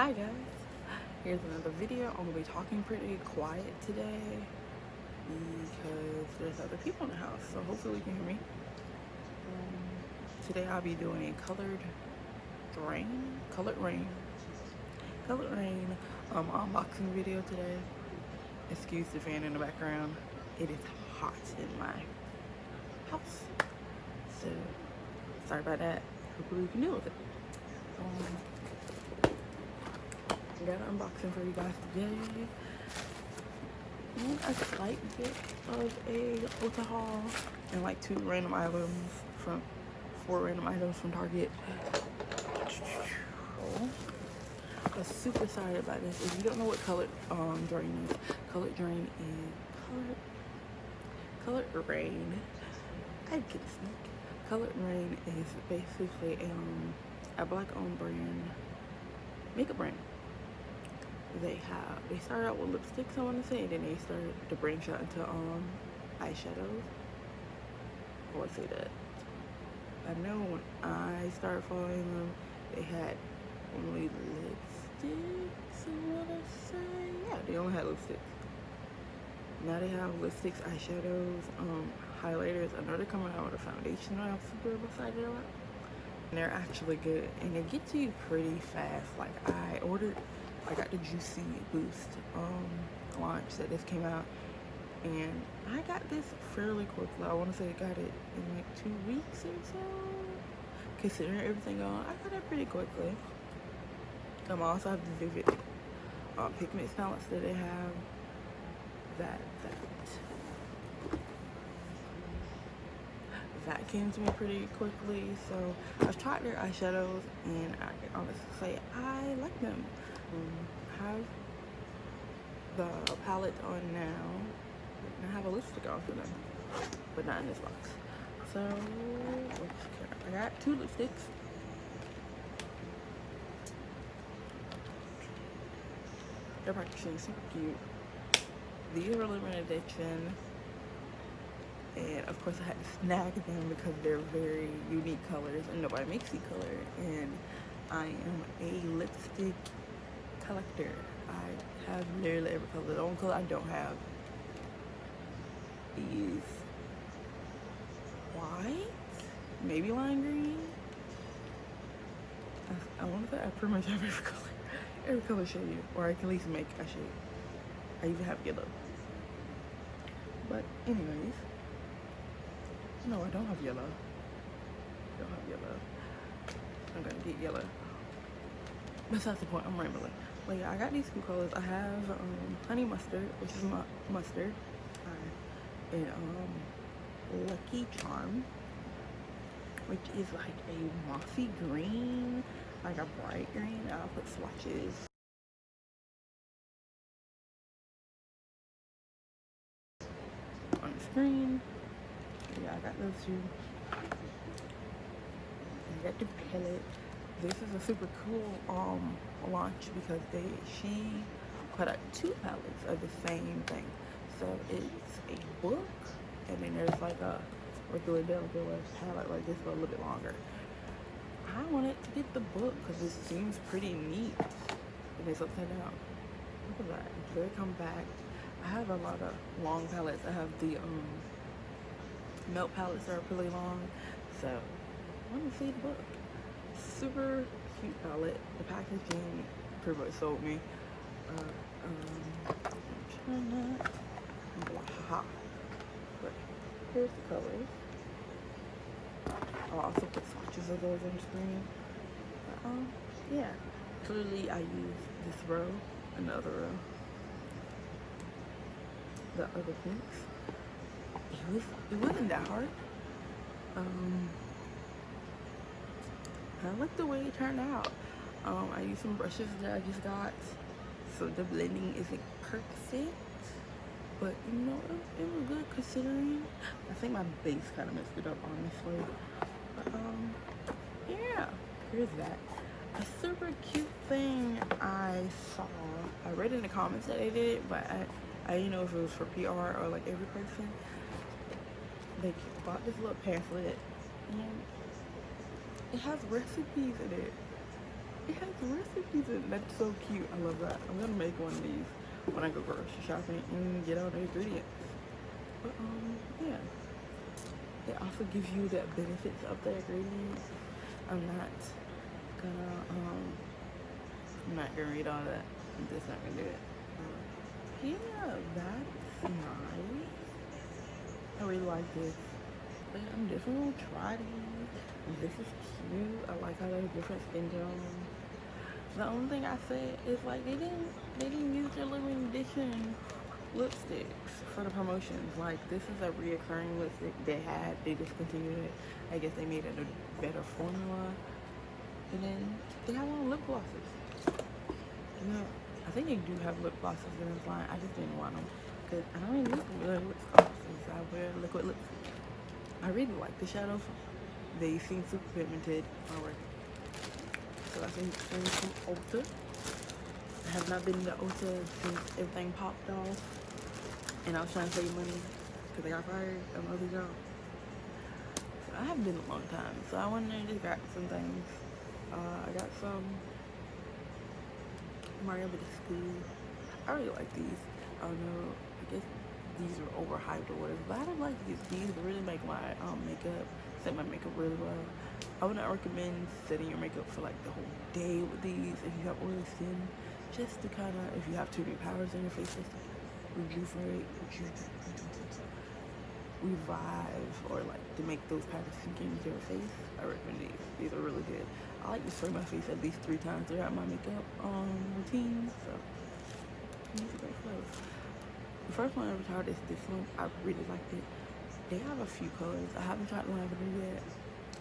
Hi guys, here's another video. I'm gonna be talking pretty quiet today because there's other people in the house, so hopefully you can hear me. Today I'll be doing a colored rain unboxing video today. Excuse the fan in the background. It is hot in my house, so sorry about that. Hopefully you can deal with it. I got an unboxing for you guys today. And a slight bit of a Ulta haul and like 4 random items from Target. I'm super excited about this. If you don't know what Colouredraine is, Colouredraine is basically a black-owned brand, makeup brand. They started out with lipsticks, I want to say, and then they started to branch out into eyeshadows. I would say that. I know when I started following them, they had only lipsticks, I want to say. Yeah, they only had lipsticks. Now they have lipsticks, eyeshadows, highlighters. I know they're coming out with a foundation that I'm super excited about. And they're actually good, and they get to you pretty fast. Like I got the Juicy Boost launch that just came out, and I got this fairly quickly. I want to say I got it in like 2 weeks or so. Considering everything on, I got it pretty quickly. I also have the Vivid pigment palettes that they have. That came to me pretty quickly. So I've tried their eyeshadows, and I can honestly say I like them. I have the palette on now, and I have a lipstick on for them, but not in this box. So I got 2 lipsticks. They're actually super cute. These are limited edition, and of course I had to snag them because they're very unique colors and nobody makes the color, and I am a lipstick collector. I have literally every color. The only color I don't have is white, maybe lime green. I want to say I pretty much have every color shade, or I can at least make a shade. I even have yellow. But anyways, no, I don't have yellow. I'm gonna get yellow. Besides the point, I'm rambling. But yeah, I got these 2 colors. I have honey mustard, which is my mustard, and Lucky Charm, which is like a mossy green, like a bright green. I'll put swatches on the screen. Yeah, I got those 2. I got the palette. This is a super cool launch because she put out 2 palettes of the same thing. So it's a book, and then there's like a regular palette like this, but a little bit longer. I wanted to get the book because it seems pretty neat, and it's upside down. Look at that, it's very compact. I have a lot of long palettes. I have the melt palettes that are really long, so I want to see the book. Super cute palette. The packaging pretty much sold me. But here's the colors. I'll also put swatches of those on the screen. Yeah. Clearly I used this row, another row, the other pinks. It wasn't that hard. I like the way it turned out. I used some brushes that I just got, so the blending isn't perfect, but you know, it was good considering. I think my base kind of messed it up, honestly. But yeah, here's that. A super cute thing I saw. I read in the comments that they did it, but I didn't know if it was for PR or like every person. They bought this little pamphlet, and it has recipes in it. It has recipes in it. That's so cute. I love that. I'm gonna make one of these when I go grocery shopping and get all the ingredients. But yeah. It also gives you the benefits of the ingredients. I'm not gonna read all that. I'm just not gonna do it. Yeah, that's nice. I really like this. But I'm definitely gonna try these. This is cute. I like how there's different skin tones. The only thing I said is like they didn't use their limited edition lipsticks for the promotions. Like this is a reoccurring lipstick they discontinued it. I guess they made it a better formula. And then they have all lip glosses. You know, I think they do have lip glosses in this line. I just didn't want them because I don't really wear lip glosses. I wear liquid lipstick. I really like the shadows. They seem super pigmented already. So I think from Ulta. I have not been to Ulta since everything popped off. And I was trying to save money because I got fired at my other job. So I haven't been a long time. So I went there and just got some things. I got some Badescu. I really like these. I don't know. I guess these are overhyped or whatever. But I don't like these. These really make my makeup, set my makeup really well. I would not recommend setting your makeup for like the whole day with these if you have oily skin. Just to kind of, if you have too many powders in your face, just to rejuvenate, revive, or like to make those powders sink into your face. I recommend these. These are really good. I like to spray my face at least 3 times throughout my makeup routine. So these are great clothes. The first one I ever tried is this one. I really liked it. They have a few colors. I haven't tried lavender yet.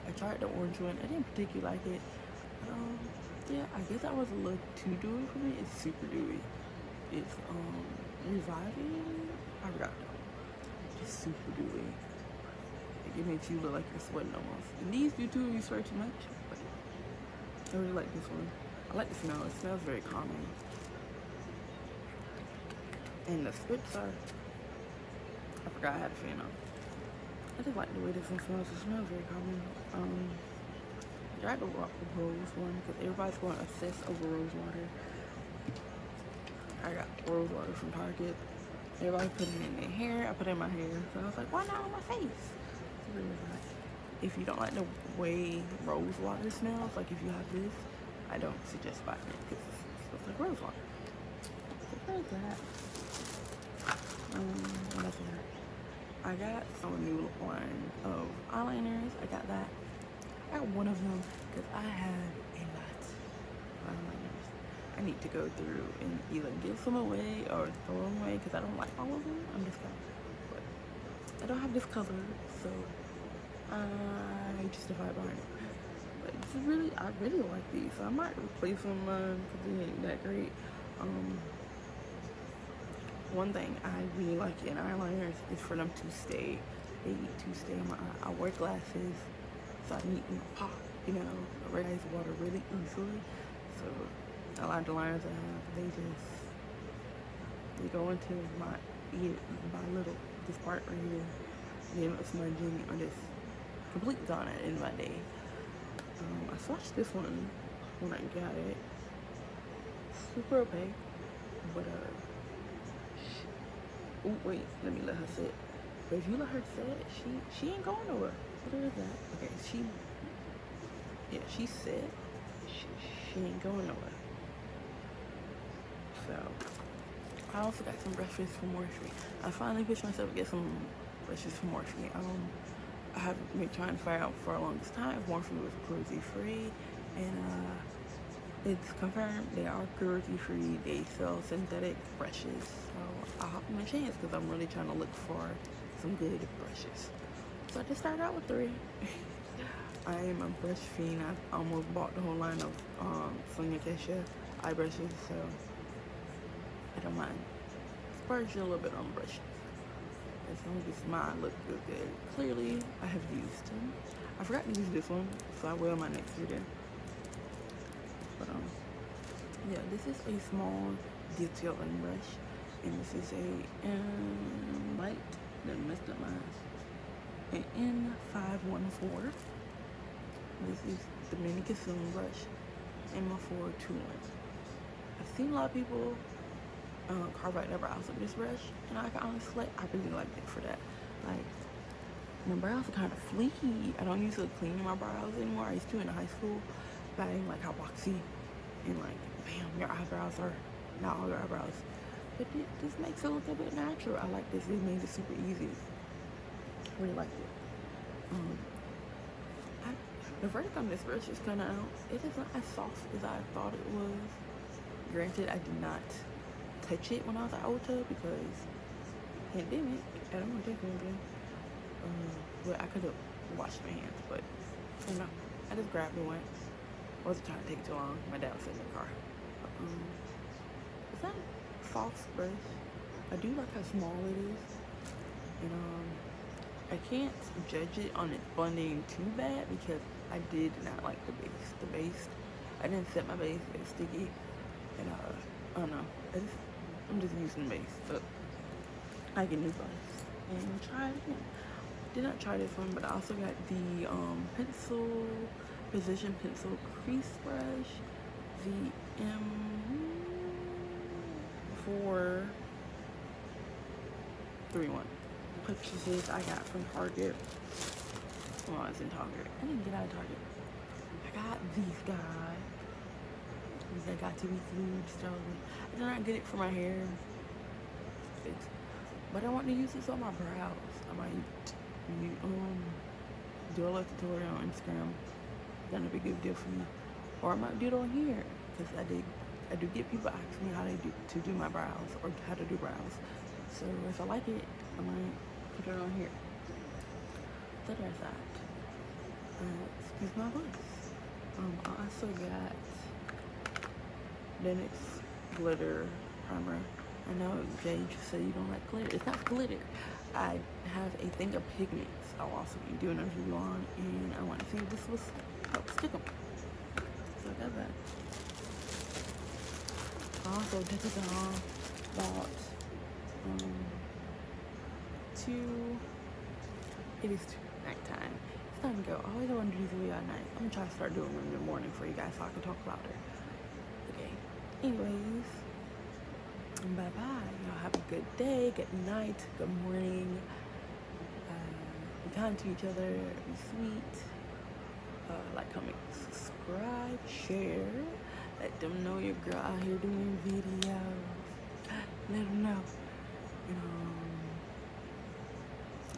I tried the orange one. I didn't particularly like it. Yeah, I guess that was a little too dewy for me. It's super dewy. It's reviving. I forgot though. Just super dewy. It makes you look like you're sweating almost. And these do too if you sweat too much. But I really like this one. I like the smell. It smells very calming. And the strips are, I forgot I had a fan on. I just like the way this one smells. It smells very calming. I tried the rose one because everybody's going to obsess over Rosewater. I got Rosewater from Target. Everybody put it in their hair. I put it in my hair. So I was like, why not on my face? So if you don't like the way Rosewater smells, like if you have this, I don't suggest buying it because it smells like Rosewater. So there's that. What else is there? I got some new line of eyeliners. I got that. I got one of them because I have a lot of eyeliners. I need to go through and either give some away or throw them away because I don't like all of them. I'm just gonna, but I don't have this color, so I justify buying it. But it's really, I really like these, so I might replace them because they ain't that great. One thing I really like in eyeliners is for them to stay. They need to stay in my eye. I wear glasses, so I need to pop, erase water really easily. So a lot of the liners I have, they go into my ear, this part right here. They end up smudging or just completely gone at the end of my day. I swatched this one when I got it. Super opaque, but oh wait, let me let her sit. But if you let her sit, she ain't going nowhere. What is that? Okay, she said she ain't going nowhere. So I also got some brushes from Morphe. I finally pushed myself to get some brushes from Morphe. I have been trying to find out for a longest time if Morphe was cruelty free, and it's confirmed they are cruelty free. They sell synthetic brushes, so I'll hop on a chance because I'm really trying to look for some good brushes. So I just started out with 3. I am a brush fiend. I almost bought the whole line of Sonia Keshia eye brushes, so I don't mind splurging a little bit on brushes as long as mine look good. Clearly, I have used them. I forgot to use this one, so I will in my next video. But yeah, this is a small detailing brush, and this is a light that messed up mine. An N514. This is the mini concealing brush. M421. I've seen a lot of people carve out their brows with this brush, and I can honestly, I really like it for that. Like, my brows are kind of flaky. I don't usually clean my brows anymore. I used to in high school, but I didn't like how boxy and like, bam, your eyebrows are not all your eyebrows. But this makes it look a bit natural. I like this. It made it super easy. I really like it. The verdict on this brush is kind of out. It is not as soft as I thought it was. Granted, I did not touch it when I was at Ulta because pandemic. I don't want to take anything. But I could have washed my hands, but you know, I just grabbed one. I wasn't trying to take too long. My dad was sitting in the car. It's not a false brush. I do like how small it is, and I can't judge it on its blending too bad because I did not like the base. The base, I didn't set my base. It's sticky, and I don't know. I'm just using the base, but I get new base and try it again. Did not try this one, but I also got the Precision Pencil Crease Brush, the M431. Purchases I got from Target. Well, it's in Target. I didn't get out of Target. I got these guys. They got to be fluid sterling. I did not get it for my hair. But I want to use this on my brows. I might do a little tutorial on Instagram. Gonna be a good deal for me. Or I might do it on here. Because I do get people asking me how to do my brows or how to do brows. So if I like it, I might put it on here. So there's that. Excuse my voice. I also got the Nyx glitter primer. I know Jay just said you don't like glitter. It's not glitter. I have a thing of pigments I'll also be doing a review on, and I want to see if this was help stick them. So I got that. I also bought it is nighttime. It's time to go. I always want to do these videos at night. I'm gonna try to start doing them in the morning for you guys so I can talk louder. Okay. Anyways, bye bye. Y'all have a good day, good night, good morning. Be kind to each other, be sweet. Like, comment, subscribe, share. Let them know your girl out here doing videos. Let them know.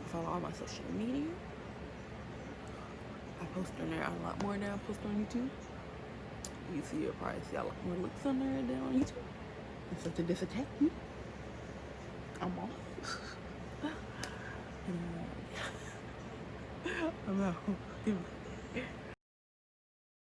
Follow all my social media. I post on there a lot more than I post on YouTube. You'll probably see a lot more looks on there than on YouTube. And so to disattack me,